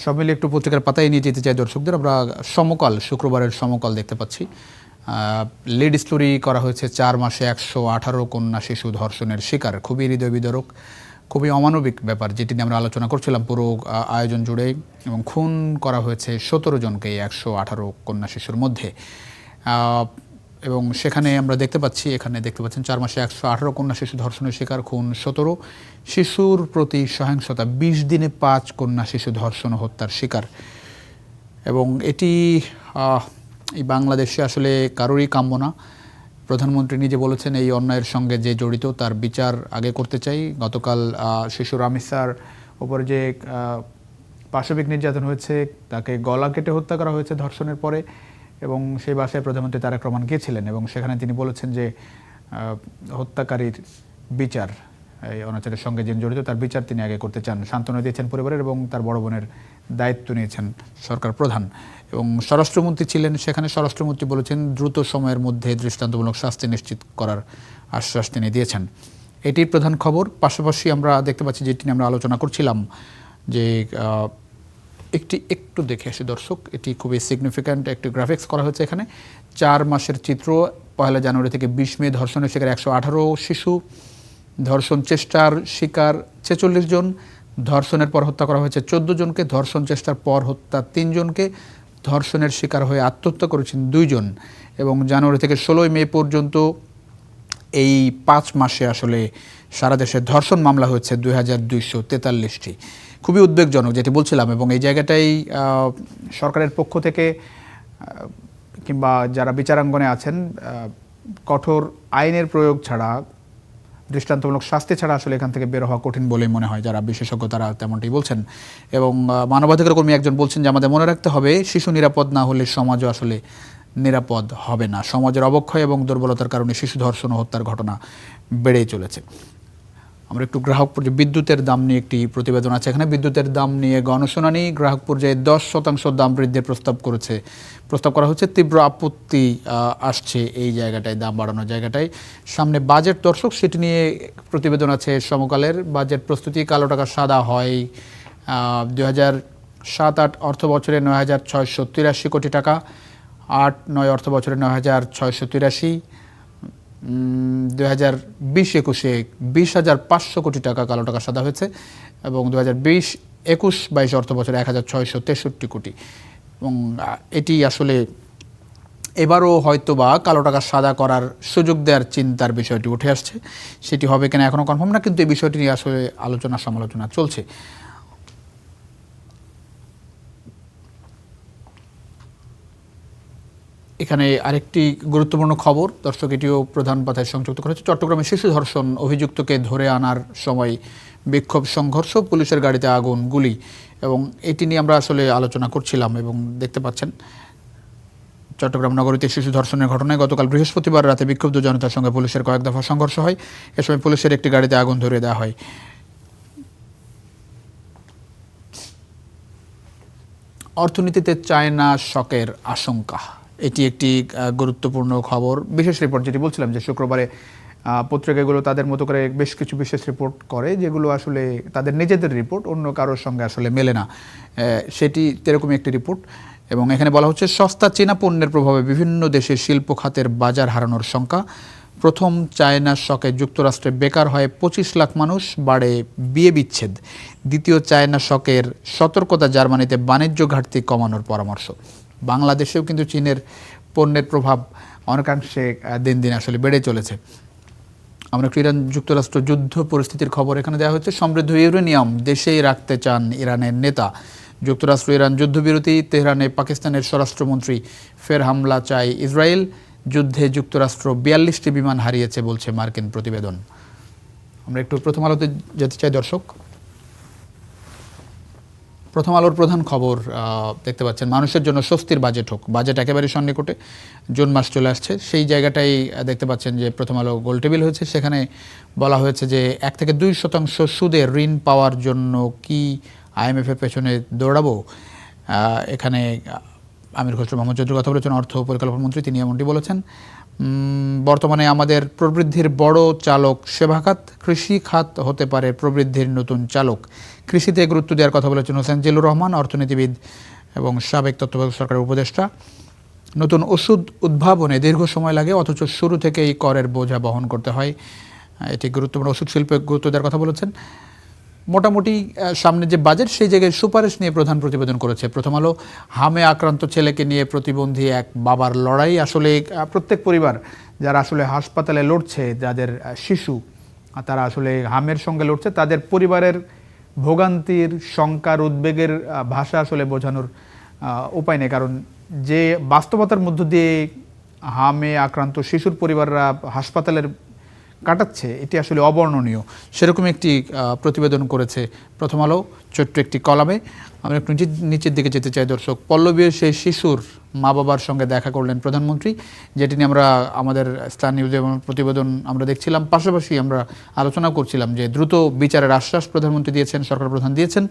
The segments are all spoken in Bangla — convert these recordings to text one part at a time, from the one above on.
সব মিলে একটু পত্রিকার পাতায় নিয়ে যেতে চাই দর্শকদের। আমরা সমকাল, শুক্রবারের সমকাল দেখতে পাচ্ছি। লিড স্টোরি করা হয়েছে 4 মাসে 118 কন্যা শিশু ধর্ষণের শিকার। খুবই হৃদয় বিদারক, খুবই অমানবিক ব্যাপার, যেটি নিয়ে আমরা আলোচনা করছিলাম পুরো আয়োজন জুড়ে। এবং খুন করা হয়েছে 17 জনকে 118 কন্যা শিশুর মধ্যে। এবং সেখানে আমরা দেখতে পাচ্ছি, এখানে দেখতে পাচ্ছেন 4 মাসে 118 কন্যা শিশু ধর্ষণের শিকার, খুন 17, শিশুর প্রতি সহিংসতা 20 দিনে 5 কন্যা শিশু ধর্ষণ ও হত্যার শিকার। এবং এটি এই বাংলাদেশে আসলে কারোরই কাম্য না। প্রধানমন্ত্রী নিজে বলেছেন এই অন্যায়ের সঙ্গে যে জড়িত তার বিচার আগে করতে চাই। গতকাল শিশু রামিসার ওপরে যে পাশবিক নির্যাতন হয়েছে, তাকে গলা কেটে হত্যা করা হয়েছে ধর্ষণের পরে, এবং সেই বাসায় প্রধানমন্ত্রী তারেক রহমান গিয়েছিলেন এবং সেখানে তিনি বলেছেন যে হত্যাকারীর বিচার, এই অনাচারের সঙ্গে যিনি জড়িত তার বিচার তিনি আগে করতে চান। সান্ত্বনা দিয়েছেন পরিবারের এবং তার বড় বোনের দায়িত্ব নিয়েছেন সরকার প্রধান। এবং স্বরাষ্ট্রমন্ত্রী ছিলেন সেখানে, স্বরাষ্ট্রমন্ত্রী বলেছেন দ্রুত সময়ের মধ্যে দৃষ্টান্তমূলক শাস্তি নিশ্চিত করার আশ্বাস তিনি দিয়েছেন। এটি প্রধান খবর। পাশাপাশি আমরা দেখতে পাচ্ছি, যেটি নিয়ে আমরা আলোচনা করছিলাম, যে একটু দেখে আসি দর্শক। এটি খুবই সিগনিফিক্যান্ট একটি গ্রাফিক্স করা হয়েছে এখানে। 4 মাসের চিত্র। 1 জানুয়ারি থেকে 20 মে ধর্ষণের শিকার 118 শিশু, ধর্ষণ চেষ্টার শিকার 46 জন, ধর্ষণের পর হত্যা করা হয়েছে 14 জনকে, ধর্ষণ চেষ্টার পর হত্যা 3 জনকে, ধর্ষণের শিকার হয়ে আত্মহত্যা করেছেন 2 জন। এবং জানুয়ারি থেকে 16 মে পর্যন্ত এই 5 মাসে আসলে সারা দেশে ধর্ষণ মামলা হয়েছে 2243টি। খুবই উদ্বেগজনক যেটি বলছিলাম। এবং এই জায়গাটাই সরকারের পক্ষ থেকে কিংবা যারা বিচারাঙ্গনে আছেন, কঠোর আইনের প্রয়োগ ছাড়া, দৃষ্টান্তমূলক শাস্তি ছাড়া আসলে এখান থেকে বের হওয়া কঠিন বলেই মনে হয়। যারা বিশেষজ্ঞ তারা তেমনটি বলছেন। এবং মানবাধিকার কর্মী একজন বলছেন যে আমাদের মনে রাখতে হবে, শিশু নিরাপদ না হলে সমাজও আসলে নিরাপদ হবে না। সমাজের অবক্ষয় এবং দুর্বলতার কারণে শিশু ধর্ষণ ও হত্যার ঘটনা বেড়েই চলেছে। আমরা একটু গ্রাহক পর্যায়ে বিদ্যুতের দাম নিয়ে একটি প্রতিবেদন আছে এখানে। বিদ্যুতের দাম নিয়ে গণশুনানি। গ্রাহক পর্যায়ে 10% দাম বৃদ্ধির প্রস্তাব করা হচ্ছে। তীব্র আপত্তি আসছে এই জায়গাটায়, দাম বাড়ানোর জায়গাটায়। সামনে বাজেট দর্শক, সেটি নিয়ে প্রতিবেদন আছে সমকালের। বাজেট প্রস্তুতি, কালো টাকা সাদা হয়। 2007-08 অর্থ বছরে 9,683 কোটি টাকা, 8-9 অর্থ বছরে 9,683, 2020-21 20,500 কোটি টাকা কালো টাকা সাদা হয়েছে। এবং 2020-21-22 অর্থ বছরে 1,663 কোটি। এবং এটি আসলে এবারও হয়তো বা কালো টাকা সাদা করার সুযোগ দেওয়ার চিন্তার বিষয়টি উঠে আসছে। সেটি হবে কিনা এখনও কনফার্ম না, কিন্তু এই বিষয়টি নিয়ে আসলে আলোচনা সমালোচনা চলছে। এখানে আরেকটি গুরুত্বপূর্ণ খবর দর্শক, এটিও প্রধান পাতায় সংযুক্ত করা হচ্ছে। চট্টগ্রামে শিশু ধর্ষণ, অভিযুক্তকে ধরে আনার সময় বিক্ষোভ সংঘর্ষ, পুলিশের গাড়িতে আগুন, গুলি। এবং এটি নিয়ে আমরা আসলে আলোচনা করছিলাম। এবং দেখতে পাচ্ছেন চট্টগ্রাম নগরীতে শিশু ধর্ষণের ঘটনায় গতকাল বৃহস্পতিবার রাতে বিক্ষুব্ধ জনতার সঙ্গে পুলিশের কয়েক দফা সংঘর্ষ হয়। এ সময় পুলিশের একটি গাড়িতে আগুন ধরিয়ে দেওয়া হয়। অর্থনীতিতে চায়না শকের আশঙ্কা, এটি একটি গুরুত্বপূর্ণ খবর। বিশেষ রিপোর্ট, যেটি বলছিলাম যে শুক্রবারে পত্রিকাগুলো তাদের মতো করে বেশ কিছু বিশেষ রিপোর্ট করে, যেগুলো আসলে তাদের নিজেদের রিপোর্ট, অন্য কারোর সঙ্গে আসলে মেলে না। সেটি এরকমই একটি রিপোর্ট। এবং এখানে বলা হচ্ছে, সস্তা চীনা পণ্যের প্রভাবে বিভিন্ন দেশের শিল্প খাতের বাজার হারানোর শঙ্কা। প্রথম চায়না শকে যুক্তরাষ্ট্রে বেকার হয় 25 লাখ মানুষ, বাড়ে বিয়ে বিচ্ছেদ। দ্বিতীয় চায়না শকের সতর্কতা, জার্মানিতে বাণিজ্য ঘাটতি কমানোর পরামর্শ। বাংলাদেশেও কিন্তু চীনের পণ্যের প্রভাব অনেকাংশে দিন দিন আসলে বেড়ে চলেছে। আমরা একটু ইরান যুক্তরাষ্ট্র যুদ্ধ পরিস্থিতির খবর এখানে দেওয়া হচ্ছে। সমৃদ্ধ ইউরেনিয়াম দেশেই রাখতে চান ইরানের নেতা। যুক্তরাষ্ট্র ইরান যুদ্ধবিরতি, তেহরানে পাকিস্তানের স্বরাষ্ট্রমন্ত্রী ফের হামলা চায় ইসরায়েল। যুদ্ধে যুক্তরাষ্ট্র 42টি বিমান হারিয়েছে বলছে মার্কিন প্রতিবেদন। আমরা একটু প্রথম আলোতে যেতে চাই দর্শক। প্রথম আলোর প্রধান খবর দেখতে পাচ্ছেন, মানুষের জন্য স্বস্তির বাজেট হোক। বাজেট একেবারে সন্নিকটে, জুন মাস চলে আসছে। সেই জায়গাটাই দেখতে পাচ্ছেন যে প্রথম আলো গোলটেবিল হয়েছে। সেখানে বলা হয়েছে যে 1 থেকে 2% সুদে ঋণ পাওয়ার জন্য কি IMF-এর পেছনে দৌড়াবো। এখানে আমির খসরু মোহাম্মদ চৌধুরী কথা বলেছেন, অর্থ পরিকল্পনা মন্ত্রী, তিনি এমনটি বলেছেন। বর্তমানে আমাদের প্রবৃদ্ধির বড় চালক সেবা খাত, কৃষি খাত হতে পারে প্রবৃদ্ধির নতুন চালক। কৃষিতে গুরুত্ব দেওয়ার কথা বলেছেন হোসেন জিল্লুর রহমান, অর্থনীতিবিদ এবং সাবেক তত্ত্বাবধায়ক সরকারের উপদেষ্টা। নতুন ওষুধ উদ্ভাবনে দীর্ঘ সময় লাগে, অথচ শুরু থেকেই করের বোঝা বহন করতে হয়, এটি গুরুত্বপূর্ণ। ওষুধ শিল্পে গুরুত্ব দেওয়ার কথা বলেছেন। মোটামুটি সামনে যে বাজেট, সেই জায়গায় সুপারিশ নিয়ে প্রধান প্রতিবেদন করেছে প্রথম আলো। হামে আক্রান্ত ছেলেকে নিয়ে প্রতিবন্ধী এক বাবার লড়াই। আসলে প্রত্যেক পরিবার যারা আসলে হাসপাতালে লড়ছে, যাদের শিশু তারা আসলে হামের সঙ্গে লড়ছে, তাদের পরিবারের ভোগান্তির, শঙ্কার, উদ্বেগের ভাষা আসলে বোঝানোর উপায় নেই। কারণ যে বাস্তবতার মধ্য দিয়ে হামে আক্রান্ত শিশুর পরিবাররা হাসপাতালের কাটাচ্ছে, এটি আসলে অবর্ণনীয়। সেরকম একটি প্রতিবেদন করেছে প্রথম আলো ছোট্ট একটি কলামে। আমরা একটু নিচের দিকে যেতে চাই দর্শক। পল্লবীর সেই শিশুর মা বাবার সঙ্গে দেখা করলেন প্রধানমন্ত্রী, যেটি নিয়ে আমরা আমাদের স্টার নিউজে প্রতিবেদন আমরা দেখছিলাম। পাশাপাশি আমরা আলোচনা করছিলাম যে দ্রুত বিচারের আশ্বাস প্রধানমন্ত্রী দিয়েছেন, সরকার প্রধান দিয়েছেন।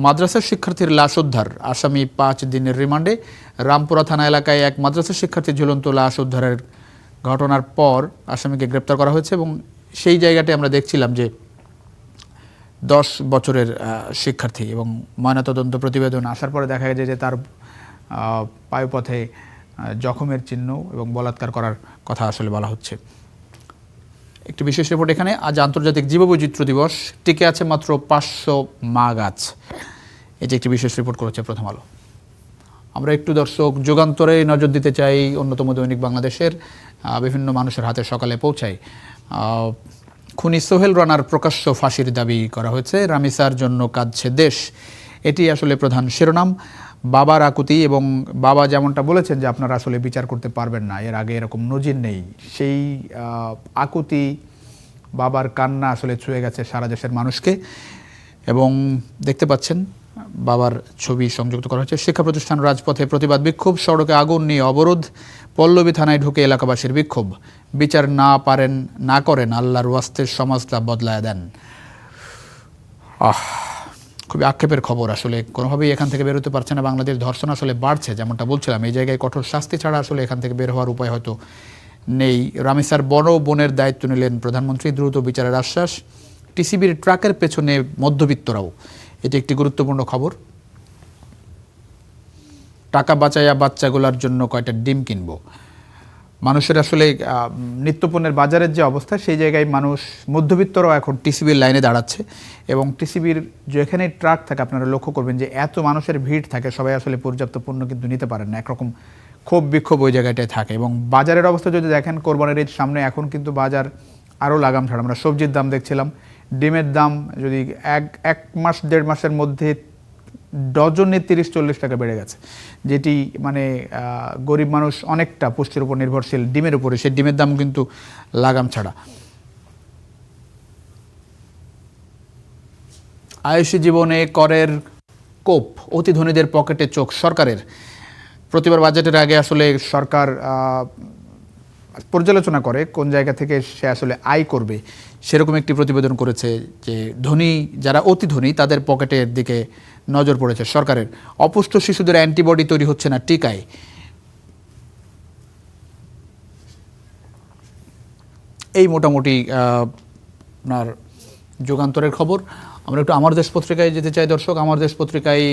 মাদ্রাসার শিক্ষার্থীর লাশ উদ্ধার, আসামি 5 দিনের রিমান্ডে। রামপুরা থানা এলাকায় এক মাদ্রাসার শিক্ষার্থীর ঝুলন্ত লাশ উদ্ধারের ঘটনার পর আসামিকে গ্রেপ্তার করা হয়েছে এবং সেই জায়গাতে আমরা দেখছিলাম যে 10 বছরের শিক্ষার্থী, এবং ময়নাতদন্ত প্রতিবেদন আসার পরে দেখা গেছে যে তার পায়ুপথে জখমের চিহ্ন এবং বলাৎকার করার কথা আসলে বলা হচ্ছে। একটি বিশেষ রিপোর্ট এখানে। আজ আন্তর্জাতিক জীববৈচিত্র্য দিবস, টিকে আছে মাত্র 500 মা গাছ। এটি একটি বিশেষ রিপোর্ট করেছে প্রথম আলো। আমরা একটু দর্শক যুগান্তরে নজর দিতে চাই। অন্যতম দৈনিক বাংলাদেশের বিভিন্ন মানুষের হাতে সকালে পৌঁছায়। খুনি সোহেল রানার প্রকাশ্য ফাঁসির দাবি করা হয়েছে। রামিসার জন্য কাঁদছে দেশ, এটি আসলে প্রধান শিরোনাম। বাবার আকুতি, এবং বাবা যেমনটা বলেছেন যে আপনারা আসলে বিচার করতে পারবেন না, এর আগে এরকম নজির নেই। সেই আকুতি, বাবার কান্না আসলে ছুঁয়ে গেছে সারা দেশের মানুষকে। এবং দেখতে পাচ্ছেন বাবার ছবি সংযুক্ত করা হয়েছে। শিক্ষা প্রতিষ্ঠান রাজপথে প্রতিবাদ বিক্ষোভ, সড়কে আগুন নিয়ে অবরোধ, পল্লবী থানায় ঢুকে এলাকাবাসীর বিক্ষোভ। বিচার না করেন আল্লাহর ওয়াস্তের সমাজটা বদলায় দেন। খুবই আক্ষেপের খবর। আসলে কোনোভাবেই এখান থেকে বেরোতে পারছে না বাংলাদেশ। ধর্ষণ আসলে বাড়ছে, যেমনটা বলছিলাম। এই জায়গায় কঠোর শাস্তি ছাড়া আসলে এখান থেকে বের হওয়ার উপায় হয়তো নেই। রামিসার বড় বোনের দায়িত্ব নিলেন প্রধানমন্ত্রী, দ্রুত বিচারের আশ্বাস। টিসিবির ট্রাকের পেছনে মধ্যবিত্তরাও, এটি একটি গুরুত্বপূর্ণ খবর। টাকা বাঁচাইয়া বাচ্চাগুলোর জন্য কয়টা ডিম কিনবো। মানুষের আসলে নিত্যপণ্যের বাজারের যে অবস্থা, সেই জায়গায় মানুষ, মধ্যবিত্তরাও এখন টিসিবির লাইনে দাঁড়াচ্ছে। এবং টিসিবির যেখানে ট্রাক থাকে, আপনারা লক্ষ্য করবেন যে এত মানুষের ভিড় থাকে, সবাই আসলে পর্যাপ্ত পণ্য কিন্তু নিতে পারেন না। একরকম ক্ষোভ বিক্ষোভ ওই জায়গাটায় থাকে। এবং বাজারের অবস্থা যদি দেখেন, কোরবানির ঈদ সামনে, এখন কিন্তু বাজার আরও লাগাম ছাড়া। আমরা সবজির দাম দেখছিলাম, ডিমের দাম যদি এক মাস 1.5 মাসের মধ্যে ডজনে 30-40 টাকা বেড়ে গেছে, যেটি মানে গরিব মানুষ অনেকটা পুষ্টির উপর নির্ভরশীল ডিমের উপরে, সেই ডিমের দাম কিন্তু লাগাম ছাড়া। আয়ুষী জীবনে করের কোপ, অতি ধনীদের পকেটে চোখ সরকারের। প্রতিবার বাজেটের আগে আসলে সরকার পর্যালোচনা করে কোন জায়গা থেকে সে আসলে আয় করবে। সেরকম একটি প্রতিবেদন করেছে যে ধনী, যারা অতি ধনী, তাদের পকেটের দিকে নজর পড়েছে সরকারের। অপুষ্ট শিশুদের অ্যান্টিবডি তৈরি হচ্ছে না টিকায়। এই মোটামুটি আপনার যুগান্তরের খবর। আমরা একটু আমার দেশ পত্রিকায় যেতে চাই দর্শক। আমার দেশ পত্রিকায়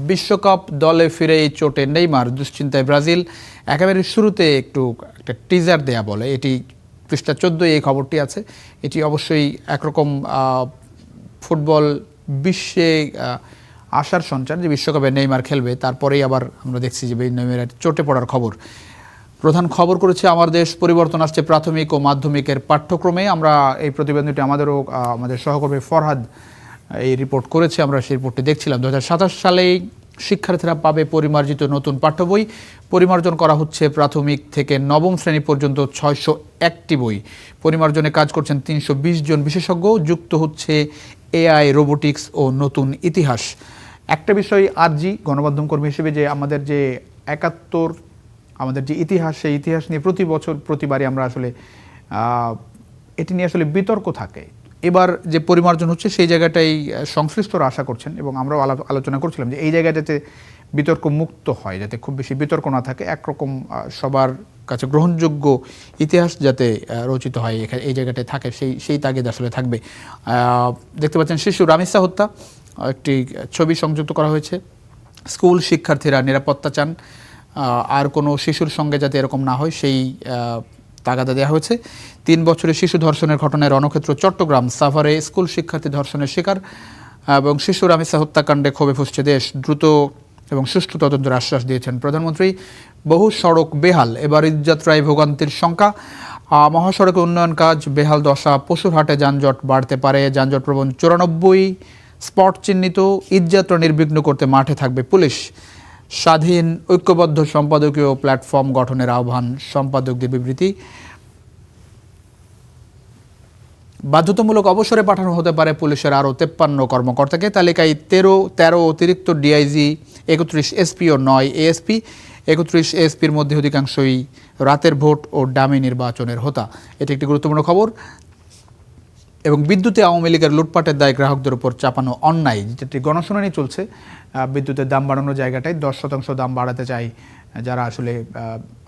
বিশ্বকাপ দলে ফিরে চোটে নেইমার, দুশ্চিন্তায় ব্রাজিল। একেবারে শুরুতে একটা টিজার দেয়া বলে, এটি পৃষ্ঠা 14 এই খবরটি আছে। এটি অবশ্যই একরকম ফুটবল বিশ্বে আশার সঞ্চার যে বিশ্বকাপে নেইমার খেলবে। তারপরেই আবার আমরা দেখছি যে নেইমারের চোটে পড়ার খবর। প্রধান খবর করেছে আমার দেশ। পরিবর্তন আসছে প্রাথমিক ও মাধ্যমিকের পাঠ্যক্রমে। আমরা এই প্রতিবেদনটি আমাদের সহকর্মী ফরহাদ এই রিপোর্ট করেছে, আমরা সেই রিপোর্টটি দেখছিলাম। 2027 সালেই শিক্ষার্থীরা পাবে পরিমার্জিত নতুন পাঠ্য বই। পরিমার্জন করা হচ্ছে প্রাথমিক থেকে 9ম শ্রেণী পর্যন্ত 601টি বই। পরিমার্জনে কাজ করছেন 320 জন বিশেষজ্ঞ। যুক্ত হচ্ছে এআই, রোবোটিক্স ও নতুন ইতিহাস। একটা বিষয় আরজি গণমাধ্যম কর্মী হিসেবে, যে আমাদের যে 71 আমাদের যে ইতিহাস, সেই ইতিহাস নিয়ে প্রতিবারই আমরা আসলে এটি নিয়ে আসলে বিতর্ক থাকে। এবার যে পরিমার্জন হচ্ছে সেই জায়গাটাই সংশ্লিষ্টরা আশা করছেন, এবং আমরাও আলোচনা করছিলাম যে এই জায়গাটাতে বিতর্ক মুক্ত হয়, যাতে খুব বেশি বিতর্ক না থাকে, একরকম সবার কাছে গ্রহণযোগ্য ইতিহাস যাতে রচিত হয় এই জায়গাটায় থাকে, সেই তাগিদ আসলে থাকবে। দেখতে পাচ্ছেন শিশু রামিসা হত্যা, একটি ছবি সংযুক্ত করা হয়েছে। স্কুল শিক্ষার্থীরা নিরাপত্তা চান, আর কোনো শিশুর সঙ্গে যাতে এরকম না হয় সেই তাগাদা দেওয়া হয়েছে। 3 বছরের শিশু ধর্ষণের ঘটনায় রণক্ষেত্র চট্টগ্রাম সাভারে স্কুল শিক্ষার্থী ধর্ষণের শিকার এবং শিশু রামিসা হত্যাকাণ্ডে ক্ষোভে ফুঁসছে দেশ। দ্রুত এবং সুষ্ঠু তদন্তের আশ্বাস দিয়েছেন প্রধানমন্ত্রী। বহু সড়ক বেহাল, এবার ঈদযাত্রায় ভোগান্তির শঙ্কা। মহাসড়কে উন্নয়ন কাজ বেহাল দশা, পশুর হাটে যানজট বাড়তে পারে। যানজট প্রবণ 94 স্পট চিহ্নিত। ঈদযাত্রা নির্বিঘ্ন করতে মাঠে থাকবে পুলিশ। স্বাধীন ঐক্যবদ্ধ সম্পাদকীয় প্ল্যাটফর্ম গঠনের আহ্বান, সম্পাদকদের বিবৃতি। বাধ্যতামূলক অবসরে পাঠানো হতে পারে পুলিশের আরও 53 কর্মকর্তাকে। তালিকায় 13 অতিরিক্ত ডিআইজি, 31 এসপি ও 9 এএসপি। 31 এএসপির মধ্যে অধিকাংশই রাতের ভোট ও ডামি নির্বাচনের হোতা। এটি একটি গুরুত্বপূর্ণ খবর। এবং বিদ্যুতে আওয়ামী লীগের লুটপাটের দায় গ্রাহকদের উপর চাপানো অন্যায়, যেটি গণশুনানি চলছে। বিদ্যুতের দাম বাড়ানোর জায়গাটায় 10% দাম বাড়াতে চায় যারা আসলে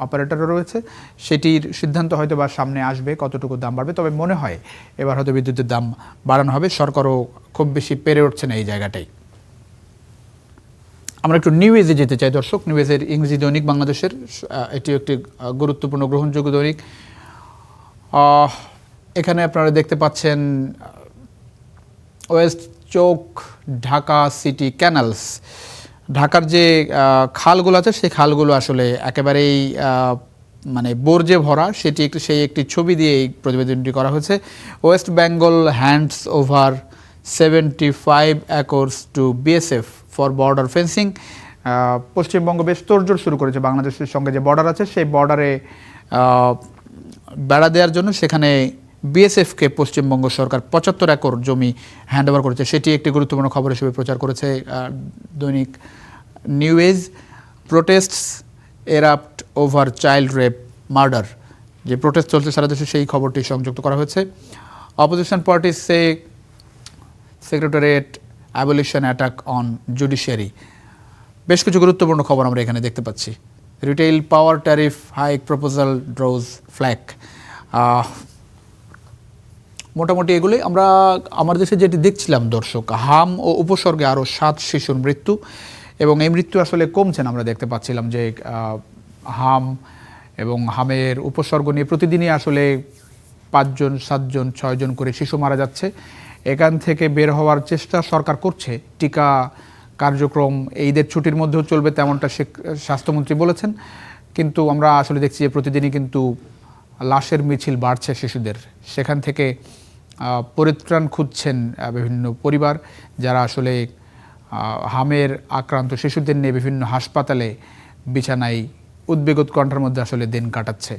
অপারেটররা রয়েছে, সেটির সিদ্ধান্ত হয়তো বা সামনে আসবে কতটুকু দাম বাড়বে। তবে মনে হয় এবার হয়তো বিদ্যুতের দাম বাড়ানো হবে। সরকারও খুব বেশি পেরে উঠছে না এই জায়গাটাই। আমরা একটু নিউজে যেতে চাই দর্শক। নিউজের ইংরেজি দৈনিক বাংলাদেশের, এটি একটি গুরুত্বপূর্ণ গ্রহণযোগ্য দৈনিক। এখানে আপনারা দেখতে পাচ্ছেন ওয়েস্ট চোক ঢাকা সিটি ক্যানালস, ঢাকার যে খালগুলো আছে সেই খালগুলো আসলে একেবারেই মানে বর্জ্যে ভরা, সেই একটি ছবি দিয়ে এই প্রতিবেদনটি করা হয়েছে। West Bengal hands over 75 acres to BSF for border fencing. পশ্চিমবঙ্গ বেশ তোড়জোড় শুরু করেছে বাংলাদেশের সঙ্গে যে বর্ডার আছে সেই বর্ডারে বেড়া দেওয়ার জন্য। সেখানে বিএসএফকে পশ্চিমবঙ্গ সরকার 75 একর জমি হ্যান্ডওভার করেছে, সেটি একটি গুরুত্বপূর্ণ খবর হিসেবে প্রচার করেছে দৈনিক news. Protests erupt over child rape murder, যে প্রোটেস্ট চলছে সারা দেশে সেই খবরটি সংযুক্ত করা হয়েছে। Opposition party says secretariat abolition attack on judiciary. বেশ কিছু গুরুত্বপূর্ণ খবর আমরা এখানে দেখতে পাচ্ছি। Retail power tariff hike proposal draws flak. মোটামুটি এগুলোই আমরা আমার দেশে যেটি দেখছিলাম দর্শক, হাম ও উপসর্গে আরও 7 শিশুর মৃত্যু, এবং এই মৃত্যু আসলে কমছেন। আমরা দেখতে পাচ্ছিলাম যে হাম এবং হামের উপসর্গ নিয়ে প্রতিদিনই আসলে 5 জন 7 জন 6 জন করে শিশু মারা যাচ্ছে। এখান থেকে বের হওয়ার চেষ্টা সরকার করছে। টিকা কার্যক্রম ঈদের ছুটির মধ্যেও চলবে তেমনটা স্বাস্থ্যমন্ত্রী বলেছেন, কিন্তু আমরা আসলে দেখছি যে প্রতিদিনই কিন্তু লাশের মিছিল বাড়ছে শিশুদের। সেখান থেকে পরিত্রাণ খুঁজছেন বিভিন্ন পরিবার, যারা আসলে হামের আক্রান্ত শিশুদের নিয়ে বিভিন্ন হাসপাতালে বিছানায় উদ্বেগ উৎকণ্ঠার মধ্যে আসলে দিন কাটাচ্ছে।